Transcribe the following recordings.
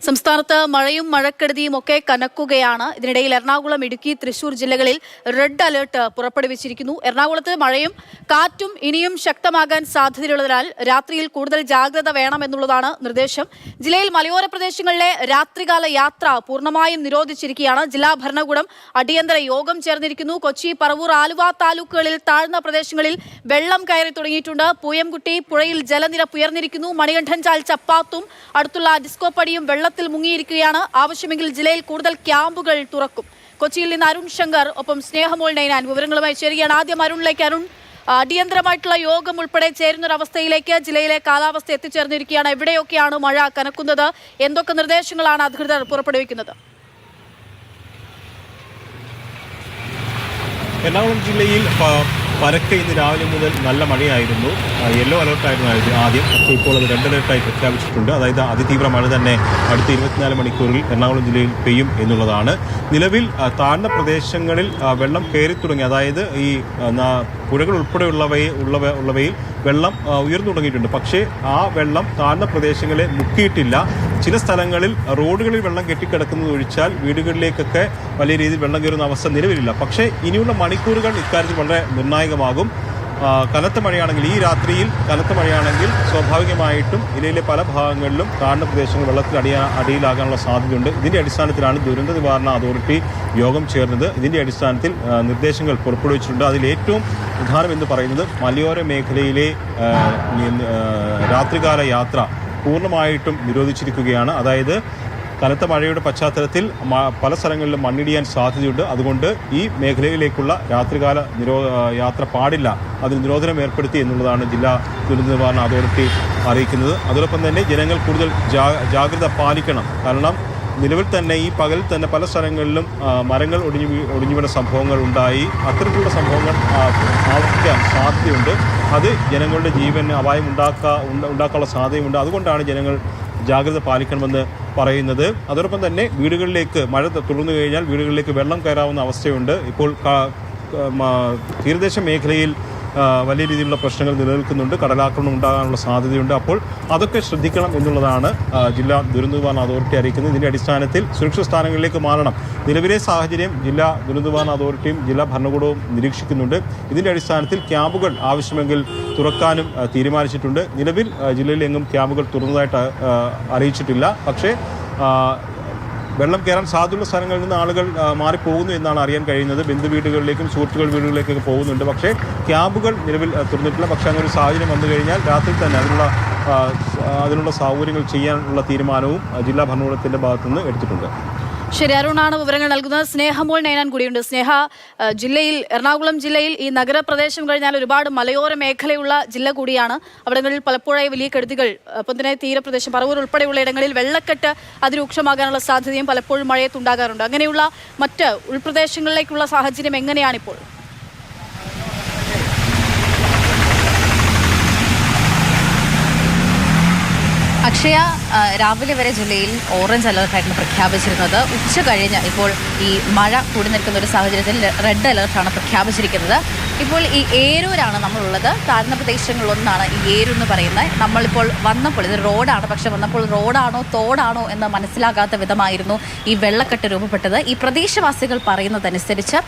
സംസ്ഥാനത്ത് മഴയും മഴക്കെടുതിയും ഒക്കെ കനക്കുകയാണ്. ഇതിനിടയിൽ എറണാകുളം, ഇടുക്കി, തൃശൂർ ജില്ലകളിൽ റെഡ് അലേർട്ട് പുറപ്പെടുവിച്ചിരിക്കുന്നു. എറണാകുളത്ത് മഴയും കാറ്റും ഇനിയും ശക്തമാകാൻ സാധ്യതയുള്ളതിനാൽ രാത്രിയിൽ കൂടുതൽ ജാഗ്രത വേണമെന്നുള്ളതാണ് നിർദ്ദേശം. ജില്ലയിൽ മലയോര പ്രദേശങ്ങളിലെ രാത്രികാല യാത്ര പൂർണ്ണമായും നിരോധിച്ചിരിക്കുകയാണ്. ജില്ലാ ഭരണകൂടം അടിയന്തര യോഗം ചേർന്നിരിക്കുന്നു. കൊച്ചി, പറവൂർ, ആലുവ താലൂക്കുകളിൽ താഴ്ന്ന പ്രദേശങ്ങളിൽ വെള്ളം കയറി തുടങ്ങിയിട്ടുണ്ട്. പൂയംകുട്ടി പുഴയിൽ ജലനിരപ്പ് ഉയർന്നിരിക്കുന്നു. മണികണ്ഠൻചാൽ, ചപ്പാത്തും അടുത്തുള്ള ഡിസ്കോപ്പടിയും വെള്ളത്തിൽ മുങ്ങിയിരിക്കുകയാണ്. ആവശ്യമെങ്കിൽ ജില്ലയിൽ കൂടുതൽ ക്യാമ്പുകൾ തുറക്കും. കൊച്ചിയിൽ നിന്ന് അരുൺ ശങ്കർ, ഒപ്പം സ്നേഹമോൾ നൈനാൻ വിവരങ്ങളുമായി ചേരുകയാണ്. ആദ്യം അരുണിലേക്ക്. അരുൺ, അടിയന്തരമായിട്ടുള്ള യോഗം ഉൾപ്പെടെ ചേരുന്നൊരവസ്ഥയിലേക്ക് ജില്ലയിലെ കാലാവസ്ഥ എത്തിച്ചേർന്നിരിക്കുകയാണ്. എവിടെയൊക്കെയാണ് മഴ കനക്കുന്നത്? എന്തൊക്കെ നിർദ്ദേശങ്ങളാണ് അധികൃതർ പുറപ്പെടുവിക്കുന്നത്? എറണാകുളം ജില്ലയിൽ പരക്കെ ഇന്ന് രാവിലെ മുതൽ നല്ല മഴയായിരുന്നു. യെല്ലോ അലർട്ടായിരുന്നു ആദ്യം. ഇപ്പോൾ അത് റെഡ് അലർട്ടായി പ്രഖ്യാപിച്ചിട്ടുണ്ട്. അതായത് അതിതീവ്ര മഴ തന്നെ അടുത്ത 24 മണിക്കൂറിൽ എറണാകുളം ജില്ലയിൽ പെയ്യും എന്നുള്ളതാണ്. നിലവിൽ താഴ്ന്ന പ്രദേശങ്ങളിൽ വെള്ളം കയറി തുടങ്ങി. അതായത് ഈ പുഴകൾ ഉൾപ്പെടെയുള്ളവയിൽ വെള്ളം ഉയർന്നു തുടങ്ങിയിട്ടുണ്ട്. പക്ഷേ ആ വെള്ളം താഴ്ന്ന പ്രദേശങ്ങളെ മുക്കിയിട്ടില്ല. ചില സ്ഥലങ്ങളിൽ റോഡുകളിൽ വെള്ളം കെട്ടിക്കിടക്കുന്നത് ഒഴിച്ചാൽ വീടുകളിലേക്കൊക്കെ വലിയ രീതിയിൽ വെള്ളം കയറുന്ന അവസ്ഥ നിലവിലില്ല. പക്ഷേ ഇനിയുള്ള മണിക്കൂറുകൾ ഇക്കാര്യത്തിൽ വളരെ നിർണായകമാകും. കനത്ത മഴയാണെങ്കിൽ, ഈ രാത്രിയിൽ കനത്ത മഴയാണെങ്കിൽ സ്വാഭാവികമായിട്ടും ജില്ലയിലെ പല ഭാഗങ്ങളിലും താഴ്ന്ന പ്രദേശങ്ങൾ വെള്ളത്തിൽ അടിയിലാകാനുള്ള സാധ്യതയുണ്ട്. ഇതിൻ്റെ അടിസ്ഥാനത്തിലാണ് ദുരന്ത നിവാരണ അതോറിറ്റി യോഗം ചേർന്നത്. ഇതിൻ്റെ അടിസ്ഥാനത്തിൽ നിർദ്ദേശങ്ങൾ പുറപ്പെടുവിച്ചിട്ടുണ്ട്. അതിൽ ഏറ്റവും പ്രധാനമെന്ന് പറയുന്നത് മലയോര മേഖലയിലെ രാത്രികാല യാത്ര പൂർണ്ണമായിട്ടും നിരോധിച്ചിരിക്കുകയാണ്. അതായത് കനത്ത മഴയുടെ പശ്ചാത്തലത്തിൽ പല സ്ഥലങ്ങളിലും മണ്ണിടിയാൻ സാധ്യതയുണ്ട്. അതുകൊണ്ട് ഈ മേഖലയിലേക്കുള്ള രാത്രികാല യാത്ര പാടില്ല, അതിന് നിരോധനം ഏർപ്പെടുത്തി എന്നുള്ളതാണ് ജില്ലാ ദുരന്ത നിവാരണ അതോറിറ്റി അറിയിക്കുന്നത്. അതോടൊപ്പം തന്നെ ജനങ്ങൾ കൂടുതൽ ജാഗ്രത പാലിക്കണം. കാരണം നിലവിൽ തന്നെ ഈ പകലിൽ തന്നെ പല സ്ഥലങ്ങളിലും മരങ്ങൾ ഒടിഞ്ഞു വീണ സംഭവങ്ങൾ ഉണ്ടായി. അത്തരത്തിലുള്ള സംഭവങ്ങൾ ആവർത്തിക്കാൻ സാധ്യതയുണ്ട്. അത് ജനങ്ങളുടെ ജീവന് അപായം ഉണ്ടാക്കാനുള്ള സാധ്യതയുണ്ട്. അതുകൊണ്ടാണ് ജനങ്ങൾ ജാഗ്രത പാലിക്കണമെന്ന് പറയുന്നത്. അതോടൊപ്പം തന്നെ വീടുകളിലേക്ക് മഴ തുടർന്നു കഴിഞ്ഞാൽ വീടുകളിലേക്ക് വെള്ളം കയറാവുന്ന അവസ്ഥയുണ്ട്. ഇപ്പോൾ തീരദേശ മേഖലയിൽ വലിയ രീതിയിലുള്ള പ്രശ്നങ്ങൾ നിലനിൽക്കുന്നുണ്ട്. കടലാക്രമണം ഉണ്ടാകാനുള്ള സാധ്യതയുണ്ട്. അപ്പോൾ അതൊക്കെ ശ്രദ്ധിക്കണം എന്നുള്ളതാണ് ജില്ലാ ദുരന്ത നിവാരണ അതോറിറ്റി അറിയിക്കുന്നത്. ഇതിൻ്റെ അടിസ്ഥാനത്തിൽ സുരക്ഷിത സ്ഥാനങ്ങളിലേക്ക് മാറണം. നിലവിലെ സാഹചര്യം ജില്ലാ ദുരന്ത നിവാരണ അതോറിറ്റിയും ജില്ലാ ഭരണകൂടവും നിരീക്ഷിക്കുന്നുണ്ട്. ഇതിൻ്റെ അടിസ്ഥാനത്തിൽ ക്യാമ്പുകൾ ആവശ്യമെങ്കിൽ തുറക്കാനും തീരുമാനിച്ചിട്ടുണ്ട്. നിലവിൽ ജില്ലയിലെങ്ങും ക്യാമ്പുകൾ തുറന്നതായിട്ട് അറിയിച്ചിട്ടില്ല. പക്ഷേ വെള്ളം കയറാൻ സാധ്യതയുള്ള സ്ഥലങ്ങളിൽ നിന്ന് ആളുകൾ മാറിപ്പോകുന്നു എന്നാണ് അറിയാൻ കഴിയുന്നത്. ബന്ധു വീടുകളിലേക്കും സുഹൃത്തുക്കൾ വീടുകളിലേക്കൊക്കെ പോകുന്നുണ്ട്. പക്ഷേ ക്യാമ്പുകൾ നിലവിൽ തുറന്നിട്ടില്ല. പക്ഷേ അങ്ങനെ ഒരു സാഹചര്യം വന്നു കഴിഞ്ഞാൽ രാത്രി തന്നെ അതിനുള്ള സൗകര്യങ്ങൾ ചെയ്യാനുള്ള തീരുമാനവും ജില്ലാ ഭരണകൂടത്തിൻ്റെ ഭാഗത്തുനിന്ന് എടുത്തിട്ടുണ്ട്. ശരി, അരുണാണ് വിവരങ്ങൾ നൽകുന്നത്. സ്നേഹമോൾ നൈനാൻ കൂടിയുണ്ട്. സ്നേഹ, എറണാകുളം ജില്ലയിൽ ഈ നഗരപ്രദേശം കഴിഞ്ഞാൽ ഒരുപാട് മലയോര മേഖലയുള്ള ജില്ല കൂടിയാണ്. അവിടങ്ങളിൽ പലപ്പോഴായി വലിയ കെടുതികൾ, ഒപ്പം തന്നെ തീരപ്രദേശം പറവൂർ ഉൾപ്പെടെയുള്ള ഇടങ്ങളിൽ വെള്ളക്കെട്ട് അതിരൂക്ഷമാകാനുള്ള സാധ്യതയും പലപ്പോഴും മഴയത്തുണ്ടാകാറുണ്ട്. അങ്ങനെയുള്ള മറ്റ് ഉൾപ്രദേശങ്ങളിലേക്കുള്ള സാഹചര്യം എങ്ങനെയാണിപ്പോൾ? അക്ഷയ, രാവിലെ വരെ ജില്ലയിൽ ഓറഞ്ച് അലർട്ടായിരുന്നു പ്രഖ്യാപിച്ചിരുന്നത്. ഉച്ച കഴിഞ്ഞ് ഇപ്പോൾ ഈ മഴ കൂടി നിൽക്കുന്ന ഒരു സാഹചര്യത്തിൽ റെഡ് അലർട്ടാണ് പ്രഖ്യാപിച്ചിരിക്കുന്നത്. ഇപ്പോൾ ഈ ഏരൂരാണ് നമ്മളുള്ളത്. താഴ്ന്ന പ്രദേശങ്ങളിലൊന്നാണ് ഈ ഏരൂർ എന്ന് പറയുന്നത്. നമ്മളിപ്പോൾ വന്നപ്പോൾ ഇത് റോഡാണ്, പക്ഷെ വന്നപ്പോൾ റോഡാണോ തോടാണോ എന്ന് മനസ്സിലാകാത്ത വിധമായിരുന്നു ഈ വെള്ളക്കെട്ട് രൂപപ്പെട്ടത്. ഈ പ്രദേശവാസികൾ പറയുന്നതനുസരിച്ച്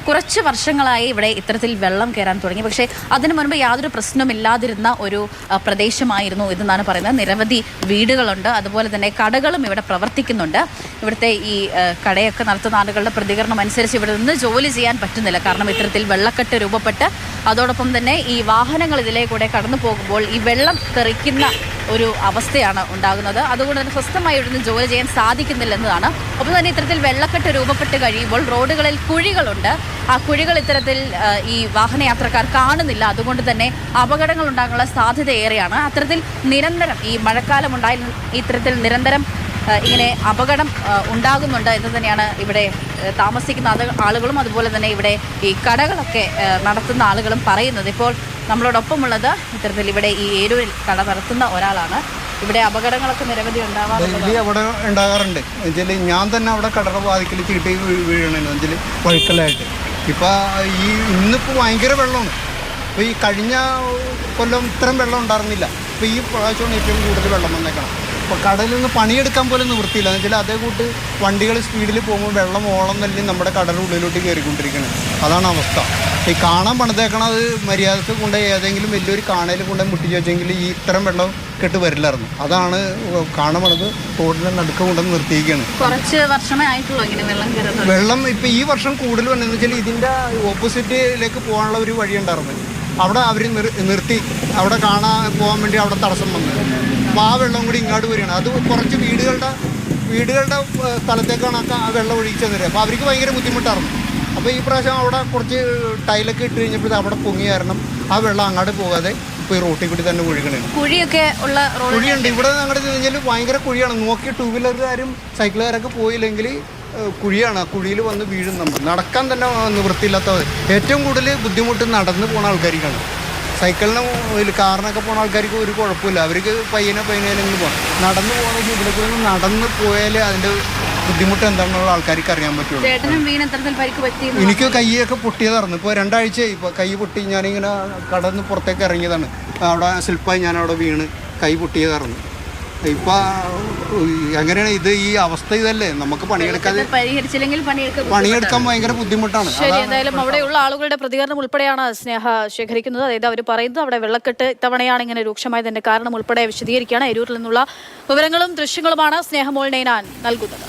കുറച്ച് വർഷങ്ങളായി ഇവിടെ ഇത്തരത്തിൽ വെള്ളം കയറാൻ തുടങ്ങി. പക്ഷേ അതിനു മുൻപ് യാതൊരു പ്രശ്നമില്ലാതിരുന്ന ഒരു പ്രദേശമായിരുന്നു ഇതെന്നാണ് പറയുന്നത്. നിരവധി വീടുകളുണ്ട്, അതുപോലെ തന്നെ കടകളും ഇവിടെ പ്രവർത്തിക്കുന്നുണ്ട്. ഇവിടുത്തെ ഈ കടയൊക്കെ നടത്തുന്ന ആളുകളുടെ പ്രതികരണം അനുസരിച്ച് ഇവിടെ നിന്ന് ജോലി ചെയ്യാൻ പറ്റുന്നില്ല. കാരണം ഇത്തരത്തിൽ വെള്ളക്കെട്ട് രൂപപ്പെട്ട് അതോടൊപ്പം തന്നെ ഈ വാഹനങ്ങൾ ഇതിലേക്കൂടെ കടന്നു പോകുമ്പോൾ ഈ വെള്ളം തെറിക്കുന്ന ഒരു അവസ്ഥയാണ് ഉണ്ടാകുന്നത്. അതുകൊണ്ട് തന്നെ സ്വസ്ഥമായി ഇവിടുന്ന് ജോലി ചെയ്യാൻ സാധിക്കുന്നില്ലെന്നതാണ്. ഒപ്പം തന്നെ ഇത്തരത്തിൽ വെള്ളക്കെട്ട് രൂപപ്പെട്ട് കഴിയുമ്പോൾ റോഡുകളിൽ കുഴികളുണ്ട്. ആ കുഴികൾ ഇത്തരത്തിൽ ഈ വാഹനയാത്രക്കാർ കാണുന്നില്ല. അതുകൊണ്ട് തന്നെ അപകടങ്ങൾ ഉണ്ടാകാനുള്ള സാധ്യത ഏറെയാണ്. അത്തരത്തിൽ നിരന്തരം ഈ മഴക്കാലം ഇത്തരത്തിൽ നിരന്തരം ഇങ്ങനെ അപകടം ഉണ്ടാകുന്നുണ്ട് എന്ന് തന്നെയാണ് ഇവിടെ താമസിക്കുന്ന ആളുകളും അതുപോലെ തന്നെ ഇവിടെ ഈ കടകളൊക്കെ നടത്തുന്ന ആളുകളും പറയുന്നത്. ഇപ്പോൾ നമ്മളോടൊപ്പമുള്ളത് ഇത്തരത്തിൽ ഇവിടെ ഈ ഏരൂരിൽ കട നടത്തുന്ന ഒരാളാണ്. ഇവിടെ അപകടങ്ങളൊക്കെ നിരവധി ഉണ്ടാകാറുണ്ട്. എന്നുവെച്ചാൽ ഞാൻ തന്നെ അവിടെ കടയുടെ വാതിക്കൽ ചീട്ടി വീഴണമെന്ന് വഴുക്കലായിട്ട്. ഇപ്പം ഇന്നിപ്പോൾ ഭയങ്കര വെള്ളമാണ്. അപ്പോൾ ഈ കഴിഞ്ഞ കൊല്ലം ഇത്രയും വെള്ളം ഉണ്ടായിരുന്നില്ല. ഇപ്പോൾ ഈ പ്രാവശ്യമാണ് ഏറ്റവും കൂടുതൽ വെള്ളം വന്നേക്കണം. കടലിൽ നിന്ന് പണിയെടുക്കാൻ പോലും നിവൃത്തിയില്ല. എന്ന് വെച്ചാൽ അതേ കൂട്ട് വണ്ടികൾ സ്പീഡിൽ പോകുമ്പോൾ വെള്ളം ഓളം തന്നെ നമ്മുടെ കടലിൻ്റെ ഉള്ളിലോട്ട് കയറിക്കൊണ്ടിരിക്കുന്നത്. അതാണ് അവസ്ഥ. ഈ കാണാൻ പണിതേക്കണത് മര്യാദക്ക് കൊണ്ട് ഏതെങ്കിലും വലിയൊരു കാണയിൽ കൊണ്ട് മുട്ടിച്ച് വെച്ചെങ്കിൽ ഈ ഇത്തരം വെള്ളം കെട്ട് വരില്ലായിരുന്നു. അതാണ് കാണാൻ പണിത് തോടിൻ്റെ നടുക്ക് കൊണ്ടുവന്ന് നിർത്തിയിരിക്കുകയാണ്. കുറച്ച് വർഷമേ ആയിട്ടുള്ളൂ ഇങ്ങനെ വെള്ളം കയറുന്നത്. വെള്ളം ഇപ്പം ഈ വർഷം കൂടുതൽ വന്നതെന്ന് വെച്ചാൽ ഇതിൻ്റെ ഓപ്പോസിറ്റിലേക്ക് പോകാനുള്ള ഒരു വഴി ഉണ്ടായിരുന്നു. അവിടെ അവർ നിർത്തി അവിടെ കാണാൻ പോകാൻ വേണ്ടി അവിടെ തടസ്സം വന്നത്. അപ്പോൾ ആ വെള്ളം കൂടി ഇങ്ങോട്ട് വരികയാണ്. അത് കുറച്ച് വീടുകളുടെ സ്ഥലത്തേക്കാണ് ആ വെള്ളം ഒഴിച്ചു തന്നത്. അപ്പോൾ അവർക്ക് ഭയങ്കര ബുദ്ധിമുട്ടായിരുന്നു. അപ്പോൾ ഈ പ്രാവശ്യം അവിടെ കുറച്ച് ടൈലൊക്കെ ഇട്ട് കഴിഞ്ഞപ്പോൾ അവിടെ പൊങ്ങി കാരണം ആ വെള്ളം അങ്ങോട്ട് പോകാതെ ഇപ്പോൾ ഈ റോട്ടിൽ കൂടി തന്നെ ഒഴുകണേ. കുഴിയൊക്കെ ഉള്ള കുഴിയുണ്ട് ഇവിടെ. അങ്ങോട്ട് കഴിഞ്ഞാൽ ഭയങ്കര കുഴിയാണ്. നോക്കി ടൂ വീലറുകാരും സൈക്കിളുകാരൊക്കെ പോയില്ലെങ്കിൽ കുഴിയാണ്. ആ കുഴിയിൽ വന്ന് വീഴും. നമ്മൾ നടക്കാൻ തന്നെ നിവൃത്തിയില്ലാത്തത്. ഏറ്റവും കൂടുതൽ ബുദ്ധിമുട്ട് നടന്ന് പോണ ആൾക്കാർക്കാണ്. സൈക്കിളിനും കാറിനൊക്കെ പോണ ആൾക്കാർക്ക് ഒരു കുഴപ്പമില്ല. അവർക്ക് പയ്യനെങ്കിലും പോകാം. നടന്നു പോകണമെങ്കിൽ ഇവിടെ കൂടെ നടന്ന് പോയാൽ അതിൻ്റെ ബുദ്ധിമുട്ട് എന്താണെന്നുള്ള ആൾക്കാർക്ക് അറിയാൻ പറ്റുള്ളൂ. എനിക്ക് കൈയൊക്കെ പൊട്ടിയതായിരുന്നു. ഇപ്പോൾ 2 ആഴ്ചയായി. ഇപ്പോൾ കൈ പൊട്ടി ഞാനിങ്ങനെ കടന്ന് പുറത്തേക്ക് ഇറങ്ങിയതാണ്. അവിടെ സ്ലിപ്പായി ഞാനവിടെ വീണ് കൈ പൊട്ടിയതായിരുന്നു. ഇപ്പം എങ്ങനെയാണ് ഇത്? ഈ അവസ്ഥ ഇതല്ലേ, നമുക്ക് പണിയെടുക്കാതെ പണിയെടുക്കാൻ ഭയങ്കര ബുദ്ധിമുട്ടാണ്. ശരി, എന്തായാലും അവിടെയുള്ള ആളുകളുടെ പ്രതികരണം ഉൾപ്പെടെയാണ് സ്നേഹ ശേഖരിക്കുന്നത്. അതായത് അവർ പറയുന്നത് അവിടെ വെള്ളക്കെട്ട് ഇത്തവണയാണ് ഇങ്ങനെ രൂക്ഷമായതിന്റെ കാരണം ഉൾപ്പെടെ വിശദീകരിക്കുകയാണ്. എരൂരിൽ നിന്നുള്ള വിവരങ്ങളും ദൃശ്യങ്ങളുമാണ് സ്നേഹമോൾ നൈനാൻ നൽകുന്നത്.